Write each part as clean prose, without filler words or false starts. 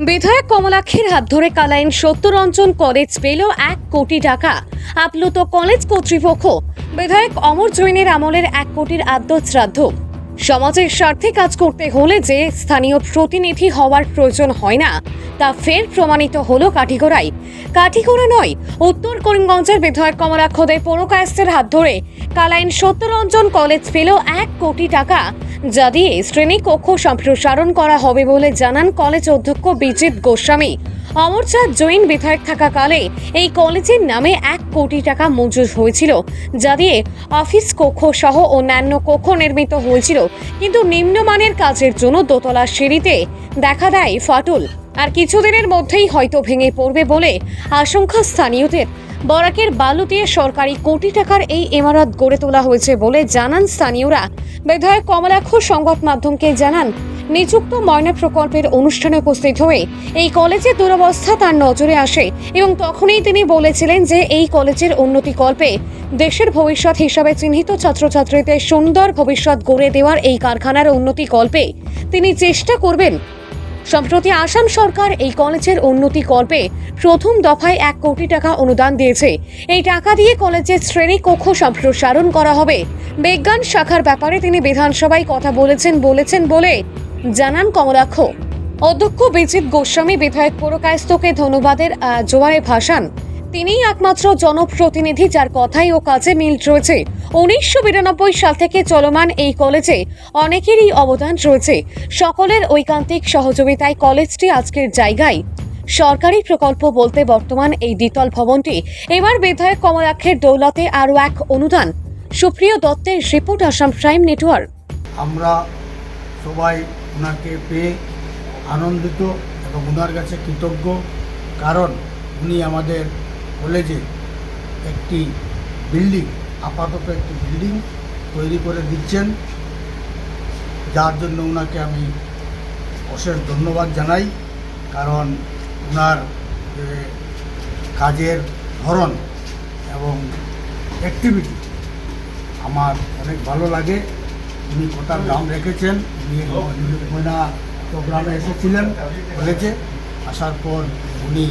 বিধায়ক কমলাক্ষীর হাত ধরে কালাইন সত্যরঞ্জন কলেজ পেল 1 কোটি টাকা। আপ্লুত কলেজ কর্তৃপক্ষ। বিধায়ক অমর জৈনের আমলের 1 কোটির আদ্যশ্রাদ্ধ। সমাজের স্বার্থে কাজ করতে হলে যে স্থানীয় প্রতিনিধি হওয়ার প্রয়োজন হয় না, তা ফের প্রমাণিত হলো কাঠিগড়ায়। কাঠিগড়া নয়, উত্তর করিমগঞ্জের বিধায়ক কমলাক্ষদের পৌরকায়স্থের হাত ধরে কালাইন সত্যরঞ্জন কলেজ পেল 1 কোটি টাকা, যা দিয়ে শ্রেণীকক্ষ সম্প্রসারণ করা হবে বলে জানান কলেজ অধ্যক্ষ বিজিত গোস্বামী। অমরচাঁদ জৈন বিধায়ক থাকাকালে এই কলেজের নামে 1 কোটি টাকা মঞ্জুর হয়েছিল, যা দিয়ে অফিস কক্ষ সহ অন্যান্য কক্ষ নির্মিত হয়েছিল। কিন্তু নিম্নমানের কাজের জন্য দোতলা সিঁড়িতে দেখা দেয় ফাটল, আর কিছুদিনের মধ্যেই হয়তো ভেঙে পড়বে বলে আশঙ্কা স্থানীয়দের। বরাকের বালু দিয়ে সরকারি কোটি টাকার এই ইমারত গড়ে তোলা হয়েছে বলে জানান স্থানীয়রা। বিধায়ক কমলাক্ষ সংবাদ মাধ্যমকে জানান, নিযুক্ত ময়না প্রকল্পের অনুষ্ঠানে উপস্থিত হয়ে এই কলেজের দুরবস্থা তার নজরে আসে এবং তখনই তিনি বলেছিলেন যে এই কলেজের উন্নতিকল্পে দেশের ভবিষ্যৎ হিসাবে চিহ্নিত ছাত্রছাত্রীদের সুন্দর ভবিষ্যৎ গড়ে দেওয়ার এই কারখানার উন্নতিকল্পে তিনি চেষ্টা করবেন। সম্প্রতি আসাম সরকার এই কলেজের উন্নতিকল্পে প্রথম দফায় 1 কোটি টাকা অনুদান দিয়েছে। এই টাকা দিয়ে কলেজের শ্রেণীকক্ষ সম্প্রসারণ করা হবে। বিজ্ঞান শাখার ব্যাপারে তিনি বিধানসভায় কথা বলেছেন বলে জানান কমলাক্ষ। অধ্যক্ষ বিজিত গোস্বামী বিধায়ক পৌরকায়স্থকে ধন্যবাদের জোয়ারে ভাসান। তিনিই একমাত্র জনপ্রতিনিধি যার কথাই ও কাজে মিল রয়েছে। 1992 সাল থেকে চলমান এই কলেজে অনেকেরই অবদান রয়েছে। সকলের ঐকান্তিক সহযোগিতায় কলেজটি আজকের জায়গায়। সরকারি প্রকল্প বলতে বর্তমান এই দ্বিতল ভবনটি এবার বিধায়ক কমলাক্ষের দৌলতে আরও 1 অনুদান। সুপ্রিয় দত্তের রিপোর্ট, আসাম প্রাইম নেটওয়ার্ক। আমরা সবাই ওনাকে পেয়ে আনন্দিত এবং ওনার কাছে কৃতজ্ঞ, কারণ উনি আমাদের কলেজে একটি বিল্ডিং, আপাতত একটি বিল্ডিং তৈরি করে দিচ্ছেন, যার জন্য ওনাকে আমি অশেষ ধন্যবাদ জানাই। কারণ ওনার যে কাজের ধরন এবং অ্যাক্টিভিটি আমার অনেক ভালো লাগে। উনি কোথার নাম রেখেছেন, উনি ময়না প্রোগ্রামে এসেছিলেন কলেজে। আসার পর উনি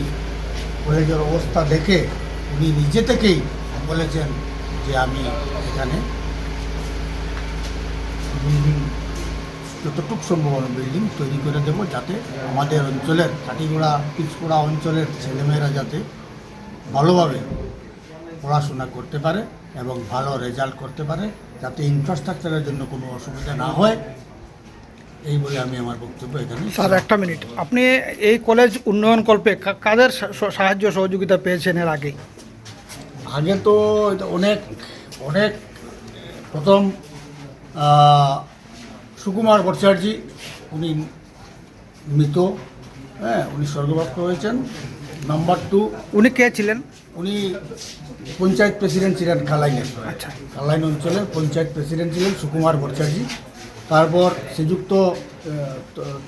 কলেজের অবস্থা দেখে উনি নিজে থেকেই বলেছেন যে আমি এখানে বিল্ডিং যতটুকু সম্ভব বিল্ডিং তৈরি করে দেব, যাতে আমাদের অঞ্চলের কাঠিগড়া পিছপড়া অঞ্চলের ছেলেমেয়েরা যাতে ভালোভাবে পড়াশোনা করতে পারে এবং ভালো রেজাল্ট করতে পারে, যাতে ইনফ্রাস্ট্রাকচারের জন্য কোনো অসুবিধা না হয়, এই বলে আমি আমার বক্তব্য এখানে। স্যার, একটা মিনিট, আপনি এই কলেজ উন্নয়ন কল্পে কাদের সাহায্য সহযোগিতা পেয়েছেন এর আগে? আগে তো অনেক অনেক প্রথম সুকুমার ভট্টাচার্য, উনি মৃত, উনি স্বর্গপ্রাপ্ত হয়েছেন। নাম্বার 2, উনি কে ছিলেন? উনি পঞ্চায়েত প্রেসিডেন্ট ছিলেন কালাইনের। আচ্ছা, কালাইন অঞ্চলের পঞ্চায়েত প্রেসিডেন্ট ছিলেন সুকুমার ভট্টাচার্য। তারপর শ্রীযুক্ত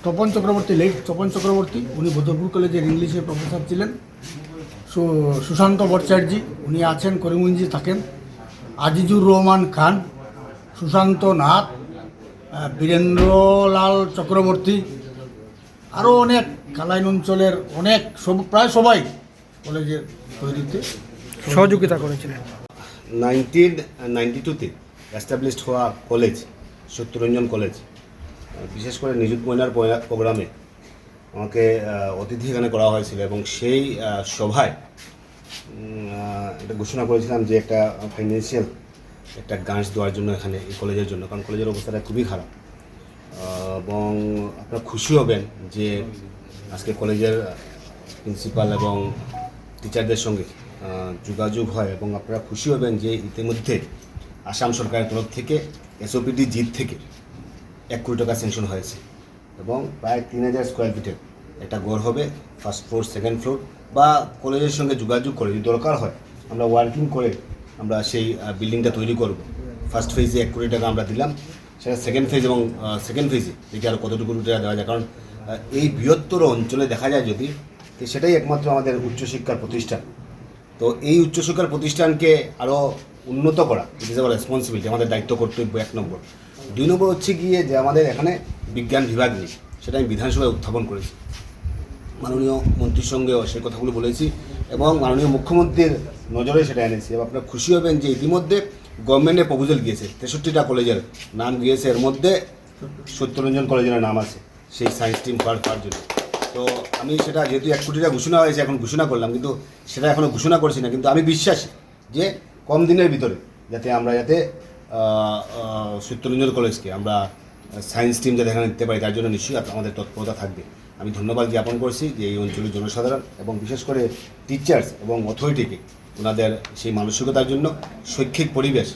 তপন চক্রবর্তী, লেট তপন চক্রবর্তী, উনি বদরপুর কলেজের ইংলিশের প্রফেসর ছিলেন। সুশান্ত ভট্টাচার্য, উনি আছেন করিমগঞ্জে থাকেন। আজিজুর রহমান খান, সুশান্ত নাথ, বীরেন্দ্রলাল চক্রবর্তী, আরও অনেক কালাইন অঞ্চলের অনেক প্রায় সবাই কলেজের তৈরিতে সহযোগিতা করেছিলেন। 1992-তে এস্টাবলিশড হওয়া কলেজ সত্যরঞ্জন কলেজ, বিশেষ করে নিযুত ময়নার প্রোগ্রামে আমাকে অতিথি এখানে করা হয়েছিল এবং সেই সভায় এটা ঘোষণা করেছিলাম যে একটা ফাইন্যান্সিয়াল একটা গ্রান্ট দেওয়ার জন্য এখানে এই কলেজের জন্য, কারণ কলেজের অবস্থাটা খুবই খারাপ। এবং আপনারা খুশি হবেন যে আজকে কলেজের প্রিন্সিপাল এবং টিচারদের সঙ্গে যোগাযোগ হয় এবং আপনারা খুশি হবেন যে ইতিমধ্যে আসাম সরকারের তরফ থেকে এসওপিডি জিত থেকে 1 কোটি টাকা স্যাংশন হয়েছে এবং প্রায় 3000 স্কোয়ার ফিটের একটা ঘর হবে, ফার্স্ট ফ্লোর, সেকেন্ড ফ্লোর, বা কলেজের সঙ্গে যোগাযোগ করে যদি দরকার হয় আমরা ওয়ার্কিং করে আমরা সেই বিল্ডিংটা তৈরি করব। ফার্স্ট ফেজে 1 কোটি টাকা আমরা দিলাম, সেটা সেকেন্ড ফেজ এবং সেকেন্ড ফেজে দেখি আরও কতটুকু টাকা দেওয়া যায়, কারণ এই বৃহত্তর অঞ্চলে দেখা যায় যদি, তো সেটাই একমাত্র আমাদের উচ্চশিক্ষার প্রতিষ্ঠান। তো এই উচ্চশিক্ষার প্রতিষ্ঠানকে আরও উন্নত করা ইট ইজ আওয়ার রেসপন্সিবিলিটি, আমাদের দায়িত্ব কর্তব্য 1 নম্বর। 2 নম্বর হচ্ছে গিয়ে যে আমাদের এখানে বিজ্ঞান বিভাগ নেই, সেটা আমি বিধানসভায় উত্থাপন করেছি। মাননীয় মন্ত্রীর সঙ্গেও সেই কথাগুলো বলেছি এবং মাননীয় মুখ্যমন্ত্রীর নজরে সেটা এনেছি এবং আপনারা খুশি হবেন যে ইতিমধ্যে গভর্নমেন্টের প্রপোজাল গিয়েছে 63টা কলেজের নাম গিয়েছে, এর মধ্যে সত্যরঞ্জন কলেজের নাম আছে সেই সায়েন্স টিম পাওয়ার জন্য। তো আমি সেটা যেহেতু 1 কোটি টাকা ঘোষণা হয়েছে এখন ঘোষণা করলাম, কিন্তু সেটা এখনও ঘোষণা করছি না, কিন্তু আমি বিশ্বাসী যে কম দিনের ভিতরে আমরা সত্যরঞ্জন কলেজকে আমরা সায়েন্স টিম যাতে এখানে নিতে পারি তার জন্য নিশ্চয়ই আমাদের তৎপরতা থাকবে। আমি ধন্যবাদ জ্ঞাপন করছি যে এই অঞ্চলের জনসাধারণ এবং বিশেষ করে টিচার্স এবং অথরিটিকে ওনাদের সেই মানসিকতার জন্য শৈক্ষিক পরিবেশ,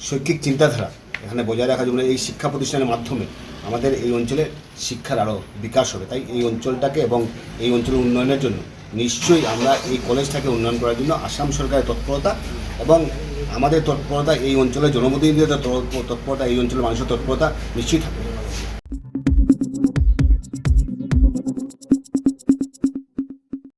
শৈক্ষিক চিন্তাধারা এখানে বজায় রাখার জন্য এই শিক্ষা প্রতিষ্ঠানের মাধ্যমে আমাদের এই অঞ্চলে শিক্ষার আরও বিকাশ হবে। তাই এই অঞ্চলটাকে এবং এই অঞ্চলের উন্নয়নের জন্য নিশ্চয়ই আমরা এই কলেজটাকে উন্নয়ন করার জন্য আসাম সরকারের তৎপরতা এবং আমাদের তৎপরতা, এই অঞ্চলের জনপ্রতিনিধিদের তৎপরতা, এই অঞ্চলের মানুষের তৎপরতা নিশ্চয়ই থাকবে।